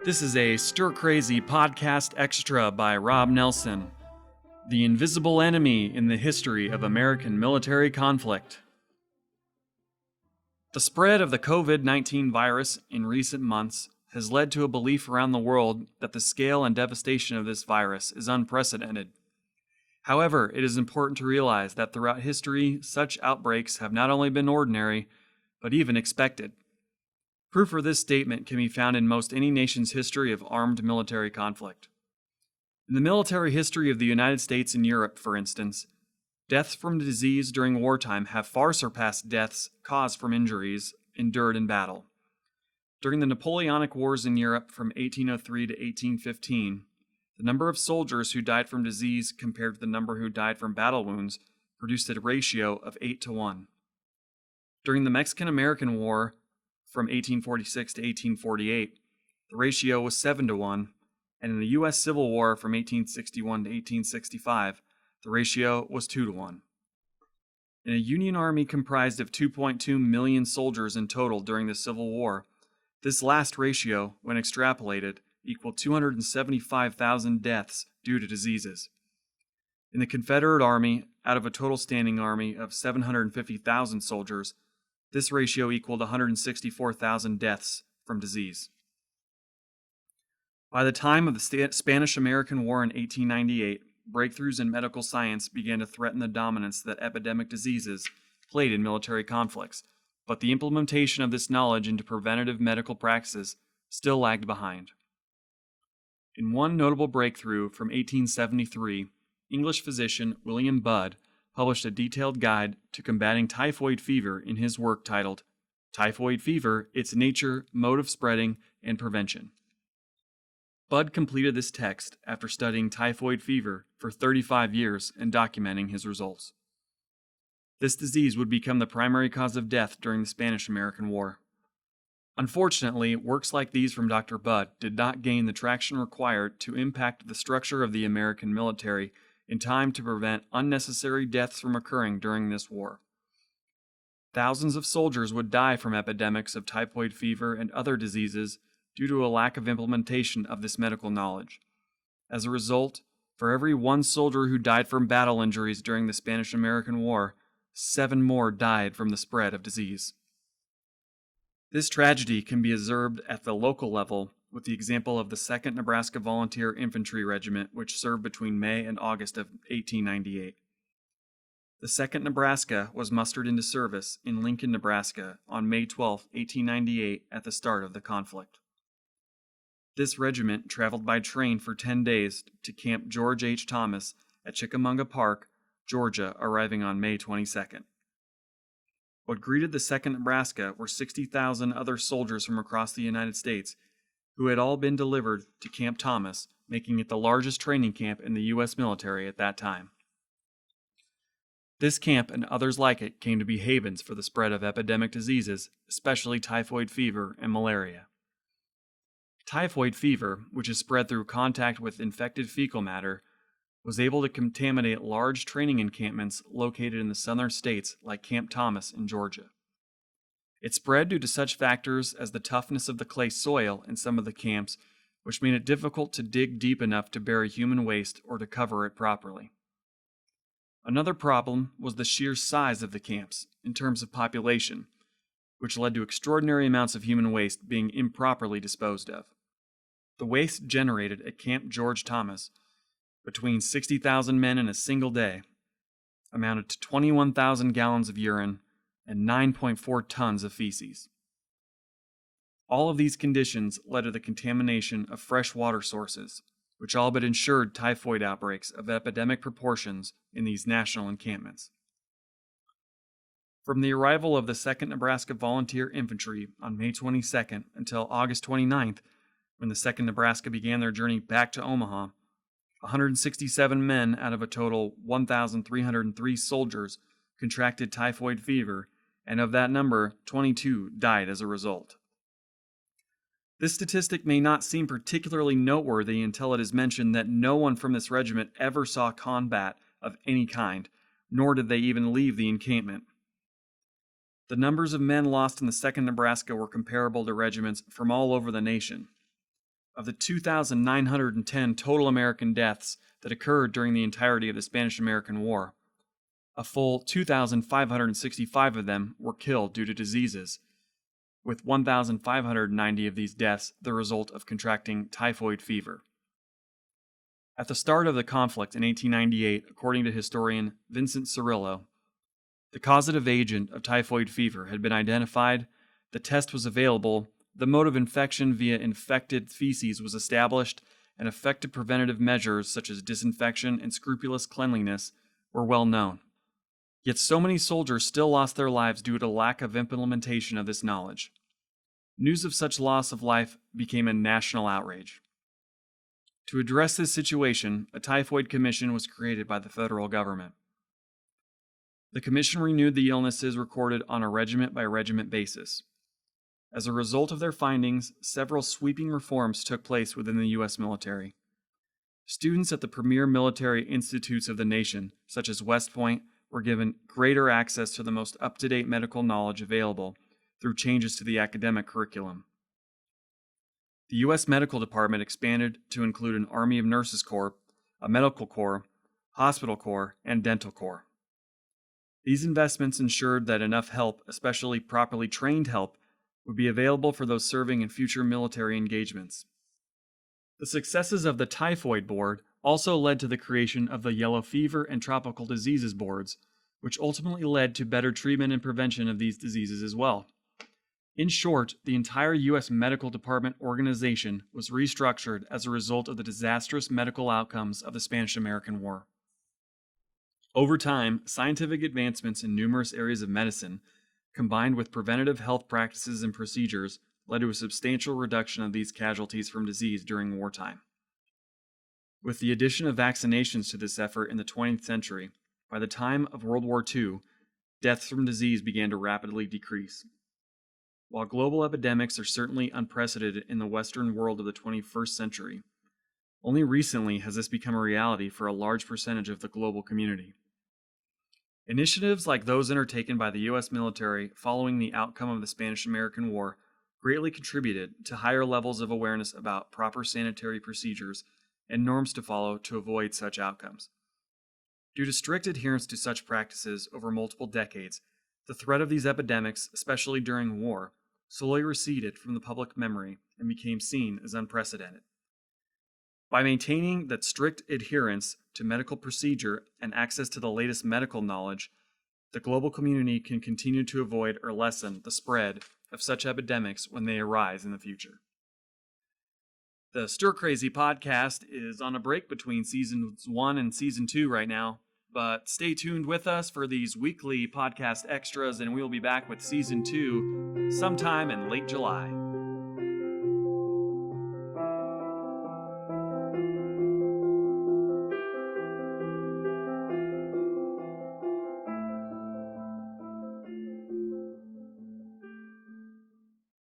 This is a Stuhr Crazy Podcast Extra by Robb Nelson, the invisible enemy in the history of American military conflict. The spread of the COVID-19 virus in recent months has led to a belief around the world that the scale and devastation of this virus is unprecedented. However, it is important to realize that throughout history, such outbreaks have not only been ordinary, but even expected. Proof for this statement can be found in most any nation's history of armed military conflict. In the military history of the United States and Europe, for instance, deaths from disease during wartime have far surpassed deaths caused from injuries endured in battle. During the Napoleonic Wars in Europe from 1803 to 1815, the number of soldiers who died from disease compared to the number who died from battle wounds produced a ratio of 8 to 1. During the Mexican-American War from 1846 to 1848, the ratio was 7 to 1, and in the U.S. Civil War from 1861 to 1865, the ratio was 2 to 1. In a Union Army comprised of 2.2 million soldiers in total during the Civil War, this last ratio, when extrapolated, equaled 275,000 deaths due to diseases. In the Confederate Army, out of a total standing army of 750,000 soldiers, this ratio equaled 164,000 deaths from disease. By the time of the Spanish-American War in 1898, breakthroughs in medical science began to threaten the dominance that epidemic diseases played in military conflicts, but the implementation of this knowledge into preventative medical practices still lagged behind. In one notable breakthrough from 1873, English physician William Budd published a detailed guide to combating typhoid fever in his work titled Typhoid Fever, Its Nature, Mode of Spreading, and Prevention. Budd completed this text after studying typhoid fever for 35 years and documenting his results. This disease would become the primary cause of death during the Spanish-American War. Unfortunately, works like these from Dr. Budd did not gain the traction required to impact the structure of the American military in time to prevent unnecessary deaths from occurring during this war. Thousands of soldiers would die from epidemics of typhoid fever and other diseases due to a lack of implementation of this medical knowledge. As a result, for every one soldier who died from battle injuries during the Spanish-American War, 7 more died from the spread of disease. This tragedy can be observed at the local level with the example of the 2nd Nebraska Volunteer Infantry Regiment, which served between May and August of 1898. The 2nd Nebraska was mustered into service in Lincoln, Nebraska on May 12, 1898 at the start of the conflict. This regiment traveled by train for 10 days to Camp George H. Thomas at Chickamauga Park, Georgia, arriving on May 22nd. What greeted the 2nd Nebraska were 60,000 other soldiers from across the United States who had all been delivered to Camp Thomas, making it the largest training camp in the U.S. military at that time. This camp and others like it came to be havens for the spread of epidemic diseases, especially typhoid fever and malaria. Typhoid fever, which is spread through contact with infected fecal matter, was able to contaminate large training encampments located in the southern states like Camp Thomas in Georgia. It spread due to such factors as the toughness of the clay soil in some of the camps, which made it difficult to dig deep enough to bury human waste or to cover it properly. Another problem was the sheer size of the camps in terms of population, which led to extraordinary amounts of human waste being improperly disposed of. The waste generated at Camp George Thomas, between 60,000 men in a single day, amounted to 21,000 gallons of urine and 9.4 tons of feces. All of these conditions led to the contamination of fresh water sources, which all but ensured typhoid outbreaks of epidemic proportions in these national encampments. From the arrival of the 2nd Nebraska Volunteer Infantry on May 22nd until August 29th, when the 2nd Nebraska began their journey back to Omaha, 167 men out of a total 1,303 soldiers contracted typhoid fever, and of that number, 22 died as a result. This statistic may not seem particularly noteworthy until it is mentioned that no one from this regiment ever saw combat of any kind, nor did they even leave the encampment. The numbers of men lost in the 2nd Nebraska were comparable to regiments from all over the nation. Of the 2,910 total American deaths that occurred during the entirety of the Spanish-American War, a full 2,565 of them were killed due to diseases, with 1,590 of these deaths the result of contracting typhoid fever. At the start of the conflict in 1898, according to historian Vincent Cirillo, the causative agent of typhoid fever had been identified, the test was available, the mode of infection via infected feces was established, and effective preventative measures such as disinfection and scrupulous cleanliness were well known. Yet so many soldiers still lost their lives due to lack of implementation of this knowledge. News of such loss of life became a national outrage. To address this situation, a Typhoid Commission was created by the federal government. The commission renewed the illnesses recorded on a regiment-by-regiment basis. As a result of their findings, several sweeping reforms took place within the U.S. military. Students at the premier military institutes of the nation, such as West Point, were given greater access to the most up-to-date medical knowledge available through changes to the academic curriculum. The U.S. Medical Department expanded to include an Army of Nurses Corps, a Medical Corps, Hospital Corps, and Dental Corps. These investments ensured that enough help, especially properly trained help, would be available for those serving in future military engagements. The successes of the Typhoid Board also led to the creation of the Yellow Fever and Tropical Diseases Boards, which ultimately led to better treatment and prevention of these diseases as well. In short, the entire U.S. Medical Department organization was restructured as a result of the disastrous medical outcomes of the Spanish-American War. Over time, scientific advancements in numerous areas of medicine, combined with preventative health practices and procedures, led to a substantial reduction of these casualties from disease during wartime. With the addition of vaccinations to this effort in the 20th century, by the time of World War II, deaths from disease began to rapidly decrease. While global epidemics are certainly unprecedented in the Western world of the 21st century, only recently has this become a reality for a large percentage of the global community. Initiatives like those undertaken by the U.S. military following the outcome of the Spanish-American War greatly contributed to higher levels of awareness about proper sanitary procedures and norms to follow to avoid such outcomes. Due to strict adherence to such practices over multiple decades, the threat of these epidemics, especially during war, slowly receded from the public memory and became seen as unprecedented. By maintaining that strict adherence to medical procedure and access to the latest medical knowledge, the global community can continue to avoid or lessen the spread of such epidemics when they arise in the future. The Stuhr Crazy Podcast is on a break between Seasons 1 and Season 2 right now, but stay tuned with us for these weekly podcast extras, and we'll be back with Season 2 sometime in late July.